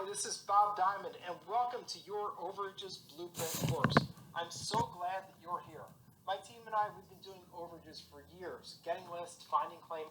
this is Bob Diamond, and welcome to your Overages Blueprint course. I'm so glad that you're here. My team and I, we've been doing overages for years, getting lists, finding claims.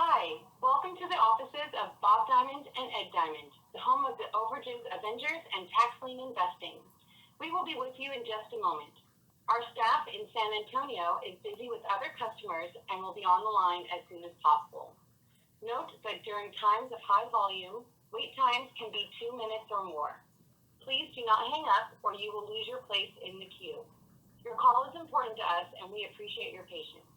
Hi, welcome to the offices of Bob Diamond and Ed Diamond, the home of the Overages Avengers and Tax Lien Investing. We will be with you in just a moment. Our staff in San Antonio is busy with other customers and will be on the line as soon as possible. Note that that during times of high volume, wait times can be 2 minutes or more. Please do not hang up or you will lose your place in the queue. Your call is important to us and we appreciate your patience.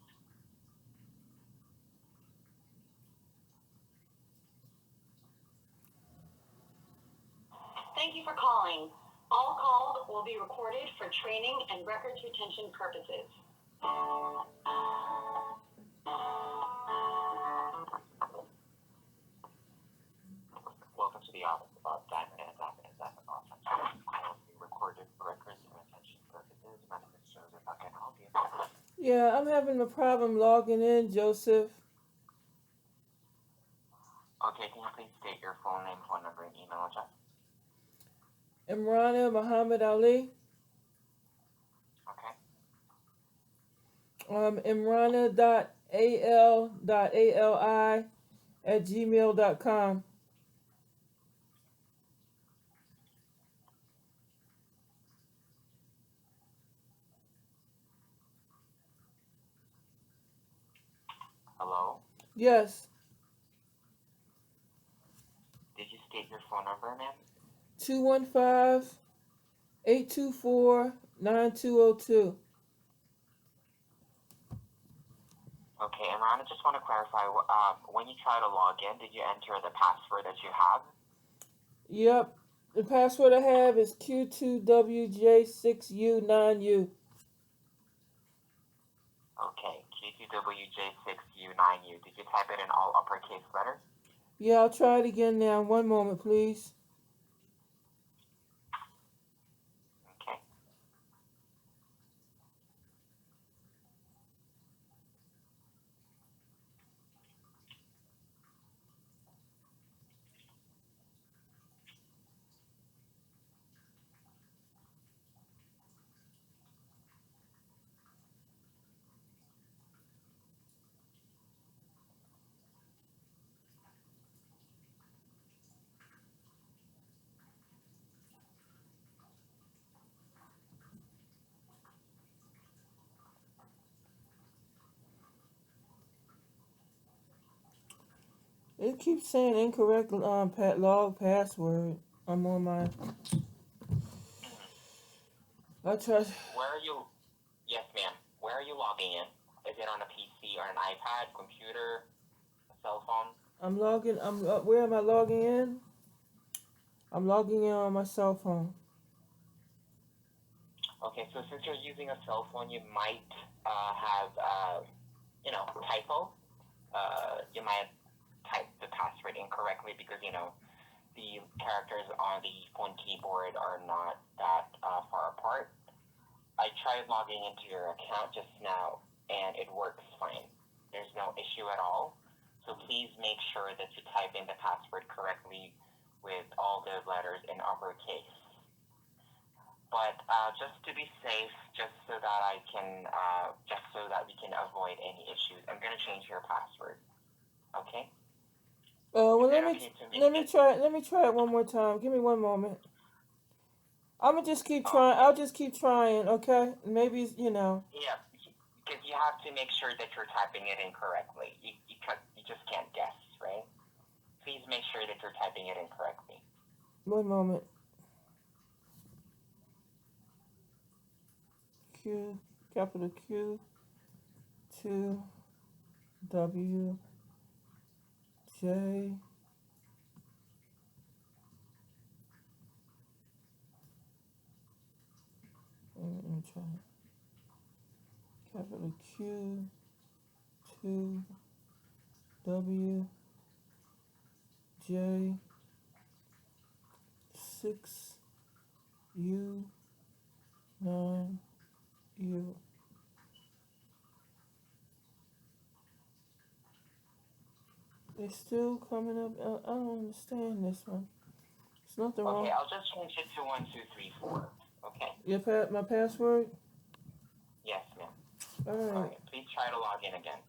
Thank you for calling. All calls will be recorded for training and records retention purposes. Welcome to the office of Bob Diamond and Diamond Investment Office. I will be recorded for records and retention purposes. My name is Joseph. How can I help you? Yeah, I'm having a problem logging in, Joseph. Okay, can you please state your full name, phone number, and email address? Imrana Muhammad Ali. Okay. Imrana.al.ali@gmail.com. Hello? Yes, Did you state your phone number, ma'am? 215-824-9202. Okay, and Ron, I just want to clarify, when you try to log in, did you enter the password that you have? Yep, the password I have is Q2WJ6U9U. Okay, Q2WJ6U9U. Did you type it in all uppercase letters? Yeah, I'll try it again now. One moment, please. Okay. It keeps saying incorrect log password. I'm on my. I tried. Where are you? Yes, ma'am. Where are you logging in? Is it on a PC or an iPad, computer, a cell phone? I'm logging. Where am I logging in? I'm logging in on my cell phone. Okay, so since you're using a cell phone, you might have, typo. You might type the password incorrectly because, the characters on the phone keyboard are not that far apart. I tried logging into your account just now, and it works fine. There's no issue at all. So please make sure that you type in the password correctly with all the letters in uppercase. But just to be safe, just so that we can avoid any issues, I'm gonna change your password. Okay? Well, Is let it me okay to make let me it- try. Let me try it one more time. Give me one moment. I'm gonna just keep Oh. trying. I'll just keep trying. Okay? Maybe Yeah, because you have to make sure that you're typing it in correctly. You just can't guess, right? Please make sure that you're typing it in correctly. One moment. Q, capital Q, 2, W, J, let me try it. Capital Q, 2, W, J, 6, U, 9, U. It's still coming up. I don't understand this one. It's nothing wrong. Okay, I'll just change it to 1, 2, 3, 4. Okay. My password? Yes, ma'am. Alright. Alright, please try to log in again.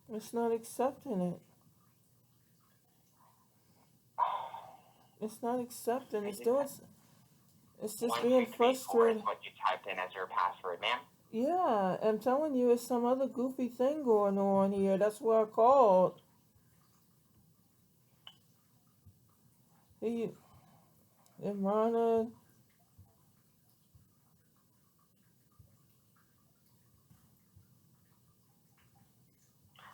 It's not accepting it. It's not accepting. It's doing. It's just One being two three four is frustrated. what you typed in as your password, ma'am. Yeah, I'm telling you, it's some other goofy thing going on here. That's why I called. He, Imrana,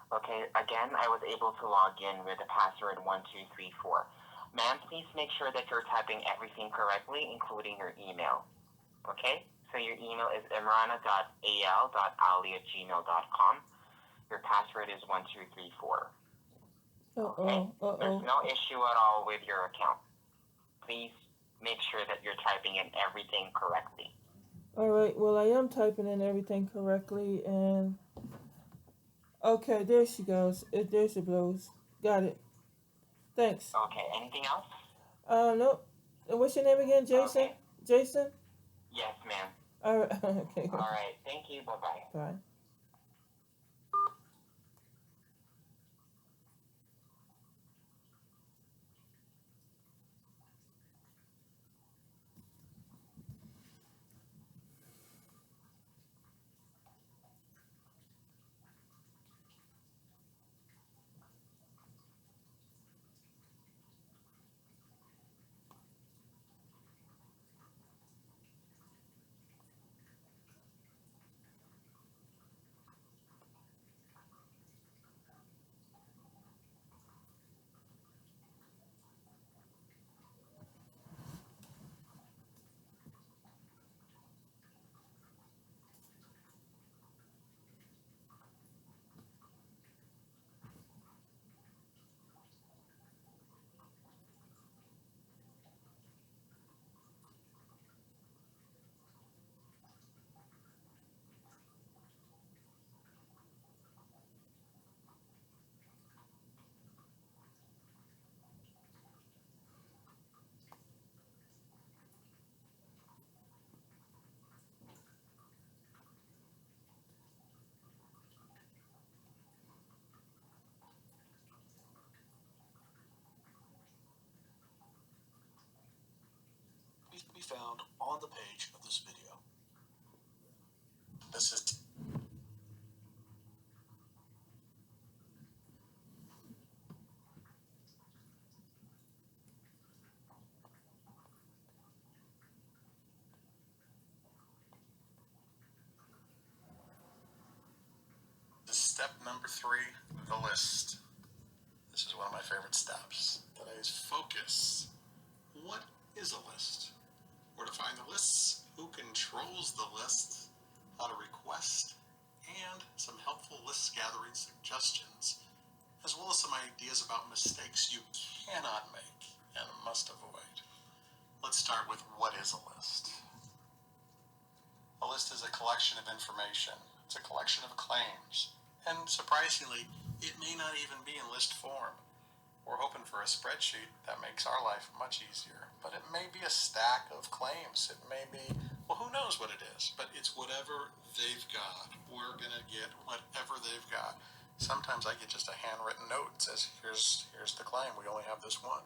Okay, again, I was able to log in with the password 1234. Ma'am, please make sure that you're typing everything correctly, including your email. Okay? So your email is imrana.al.ali@gmail.com. Your password is 1234. Okay? There's no issue at all with your account. Please make sure that you're typing in everything correctly. All right, well, I am typing in everything correctly, and okay, there she goes. There she blows. Got it. Thanks. Okay, anything else? Nope. What's your name again, Jason? Okay. Jason? Yes, ma'am. All right. Okay. All right, thank you. Bye-bye. Bye. Be found on the page of this video. This is step number 3, the list. This is one of my favorite steps. That is focus. What is a list? Where to find the lists, who controls the list, how to request, and some helpful list gathering suggestions, as well as some ideas about mistakes you cannot make and must avoid. Let's start with what is a list. A list is a collection of information. It's a collection of claims. And surprisingly, it may not even be in list form. We're hoping for a spreadsheet that makes our life much easier. But it may be a stack of claims. It may be, well, who knows what it is, but it's whatever they've got. We're going to get whatever they've got. Sometimes I get just a handwritten note that says, here's the claim. We only have this one.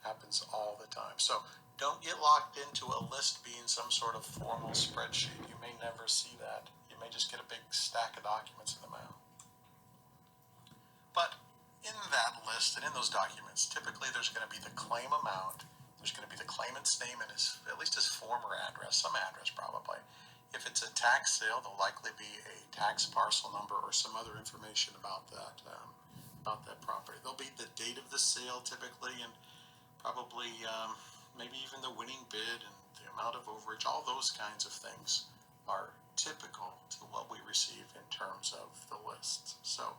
Happens all the time. So don't get locked into a list being some sort of formal spreadsheet. You may never see that. You may just get a big stack of documents in the mail. But in that list and in those documents, typically there's going to be the claim amount. There's going to be the claimant's name and at least his former address, some address probably. If it's a tax sale, there'll likely be a tax parcel number or some other information about that property. There'll be the date of the sale typically, and probably maybe even the winning bid and the amount of overage. All those kinds of things are typical to what we receive in terms of the list. So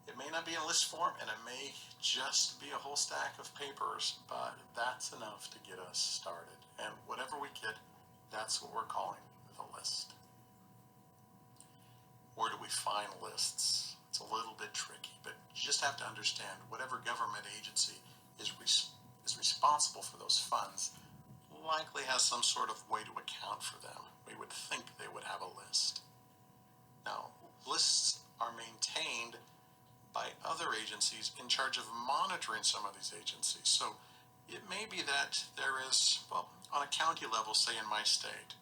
it may not be in list form, and it may just be a whole stack of papers, but that's enough to get us started. And whatever we get, that's what we're calling the list. Where do we find lists? It's a little bit tricky, but you just have to understand whatever government agency is responsible for those funds likely has some sort of way to account for them. We would think they would have a list. Now, lists are maintained by other agencies in charge of monitoring some of these agencies. So it may be that there is, well, on a county level, say in my state,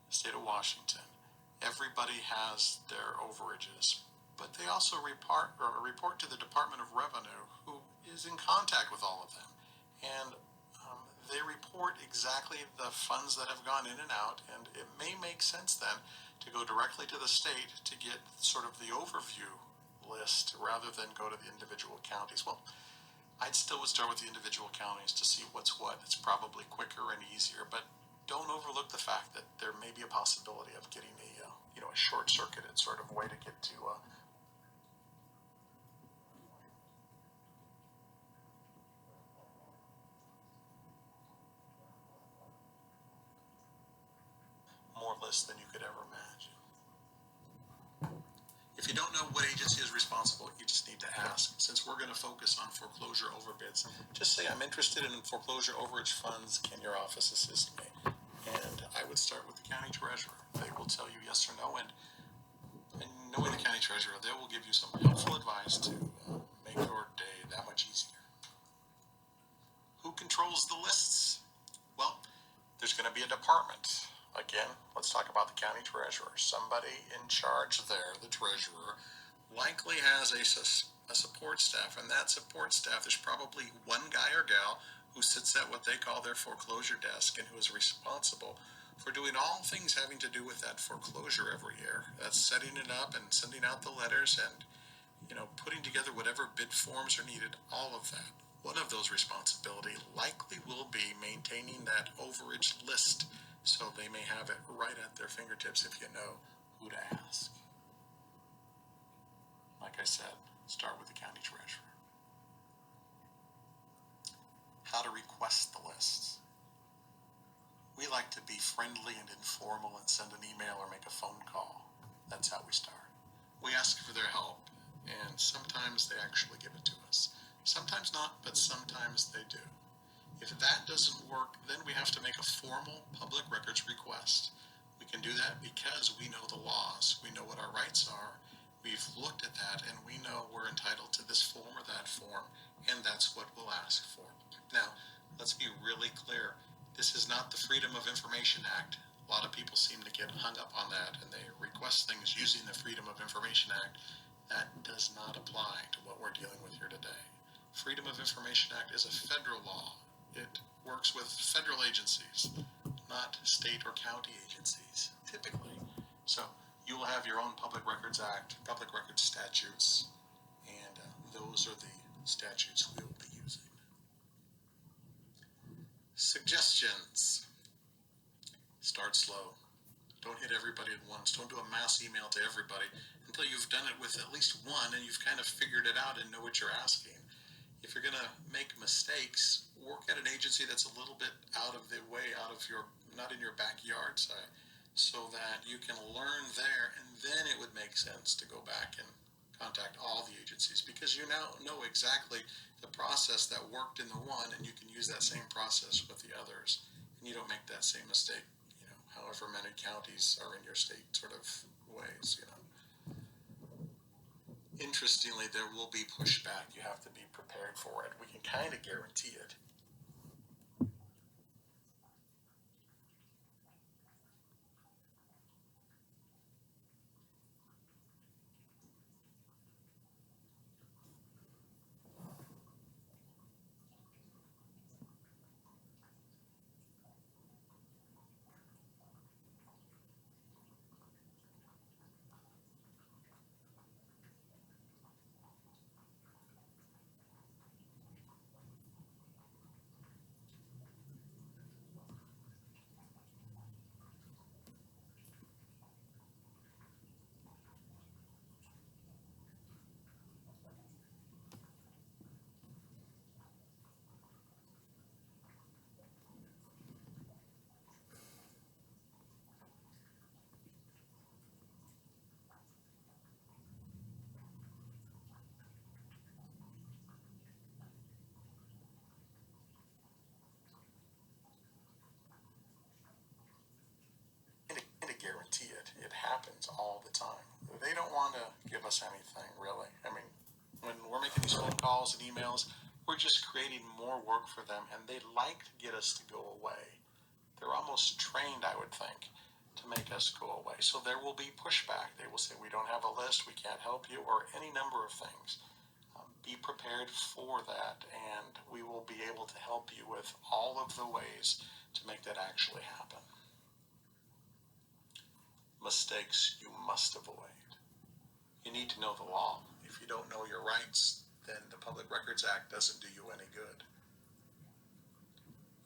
the state of Washington, everybody has their overages, but they also report to the Department of Revenue, who is in contact with all of them, and they report exactly the funds that have gone in and out, and it may make sense then to go directly to the state to get sort of the overview list rather than go to the individual counties. Well, I'd still would start with the individual counties to see what's what. It's probably quicker and easier, but don't overlook the fact that there may be a possibility of getting a a short-circuited sort of way to get to more lists than you could ever imagine. If you don't know what agency is responsible, you just need to ask. Since we're going to focus on foreclosure overbids, just say, I'm interested in foreclosure overage funds. Can your office assist me? And I would start with the county treasurer. They will tell you yes or no, and knowing the county treasurer, they will give you some helpful advice to make your day that much easier. Who controls the lists? Well, there's going to be a department. Again, let's talk about the county treasurer. Somebody in charge there, the treasurer, likely has a support staff, and that support staff, there's probably one guy or gal who sits at what they call their foreclosure desk and who is responsible for doing all things having to do with that foreclosure every year. That's setting it up and sending out the letters and, putting together whatever bid forms are needed, all of that. One of those responsibilities likely will be maintaining that overage list, so they may have it right at their fingertips if you know who to ask. Like I said, start with the county treasurer. How to request the lists. We like to be friendly and informal and send an email or make a phone call. That's how we start. We ask for their help, and sometimes they actually give it to us. Sometimes not, but sometimes they do. If that doesn't work, then we have to make a formal public records request. We can do that because we know the laws. We know what our rights are. We've looked at that, and we know we're entitled to this form or that form, and that's what we'll ask for. Now, let's be really clear. This is not the Freedom of Information Act. A lot of people seem to get hung up on that, and they request things using the Freedom of Information Act. That does not apply to what we're dealing with here today. Freedom of Information Act is a federal law. It works with federal agencies, not state or county agencies, typically. So you will have your own Public Records Act, Public Records statutes, and those are the statutes we'll be using. Suggestions. Start slow. Don't hit everybody at once. Don't do a mass email to everybody until you've done it with at least one and you've kind of figured it out and know what you're asking. If you're going to make mistakes, work at an agency that's a little bit out of the way, not in your backyard side, so that you can learn there, and then it would make sense to go back and contact all the agencies, because you now know exactly the process that worked in the one, and you can use that same process with the others, and you don't make that same mistake, however many counties are in your state sort of ways, Interestingly, there will be pushback. You have to be prepared for it. We can kind of guarantee it. Guarantee it. It happens all the time. They don't want to give us anything, really. I mean, when we're making these phone calls and emails, we're just creating more work for them, and they like to get us to go away. most trained, I would think, to make us go away. So there will be pushback. They will say, we don't have a list, we can't help you, or any number of things. Be prepared for that, and we will be able to help you with all of the ways to make that actually happen. Mistakes you must avoid. You need to know the law. If you don't know your rights, then the Public Records Act doesn't do you any good.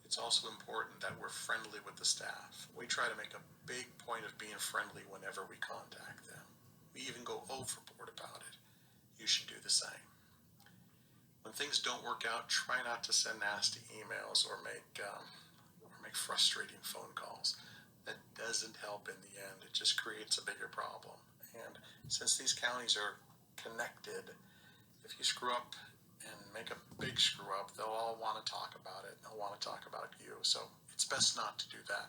It's also important that we're friendly with the staff. We try to make a big point of being friendly whenever we contact them. We even go overboard about it. You should do the same. When things don't work out, try not to send nasty emails or make frustrating phone calls. That doesn't help in the end. It just creates a bigger problem. And since these counties are connected, if you screw up and make a big screw up, they'll all want to talk about it. They'll want to talk about you. So it's best not to do that.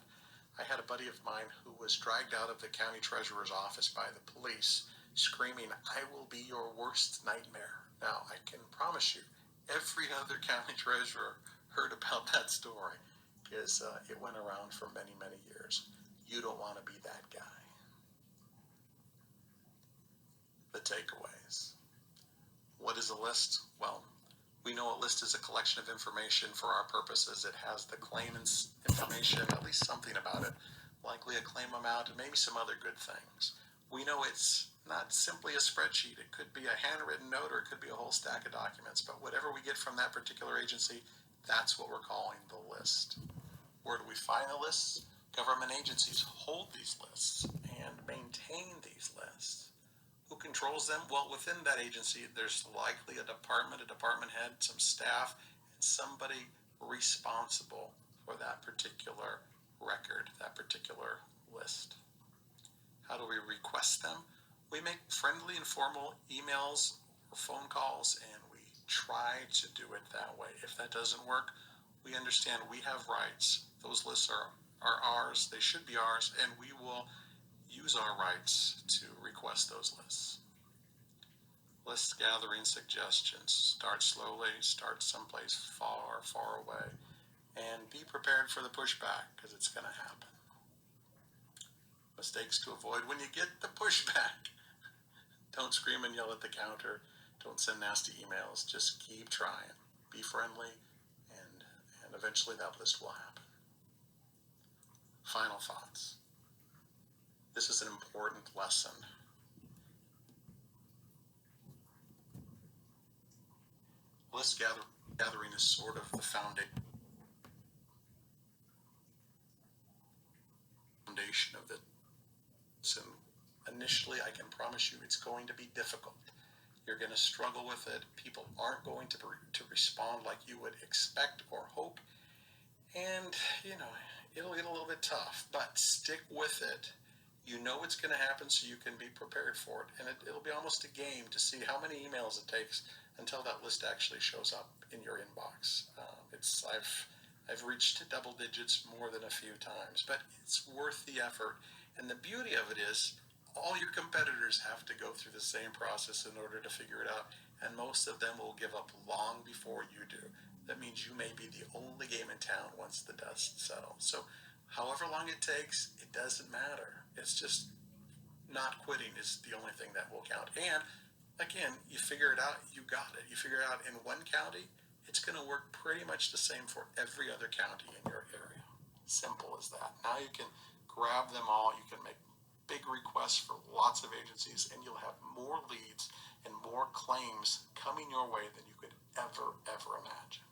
I had a buddy of mine who was dragged out of the county treasurer's office by the police screaming, "I will be your worst nightmare." Now, I can promise you, every other county treasurer heard about that story because it went around for many, many years. You don't want to be that guy. The takeaways. What is a list? Well, we know a list is a collection of information for our purposes. It has the claimant's information, at least something about it, likely a claim amount, and maybe some other good things. We know it's not simply a spreadsheet. It could be a handwritten note, or it could be a whole stack of documents. But whatever we get from that particular agency, that's what we're calling the list. Where do we find the lists? Government agencies hold these lists and maintain these lists. Who controls them? Well, within that agency, there's likely a department head, some staff, and somebody responsible for that particular record, that particular list. How do we request them? We make friendly, informal emails or phone calls, and we try to do it that way. If that doesn't work, we understand we have rights. Those lists are ours. They should be ours, and we will use our rights to request those lists. List gathering suggestions. Start slowly, start someplace far, far away, and be prepared for the pushback, because it's going to happen. Mistakes to avoid when you get the pushback. Don't scream and yell at the counter. Don't send nasty emails. Just keep trying. Be friendly, and eventually that list will happen. Final thoughts. This is an important lesson. List gathering is sort of the foundation of it. So initially, I can promise you it's going to be difficult. You're going to struggle with it. People aren't going to respond like you would expect or hope. And, it'll get a little bit tough, but stick with it. You know it's going to happen, so you can be prepared for it. And it'll be almost a game to see how many emails it takes until that list actually shows up in your inbox. I've reached double digits more than a few times, but it's worth the effort. And the beauty of it is, all your competitors have to go through the same process in order to figure it out, and most of them will give up long before you do. That means you may be the only game in town once the dust settles. So however long it takes, it doesn't matter. It's just not quitting is the only thing that will count. And again, you figure it out, you got it. You figure it out in one county, it's going to work pretty much the same for every other county in your area. Simple as that. Now you can grab them all. You can make big requests for lots of agencies, and you'll have more leads and more claims coming your way than you could ever imagine.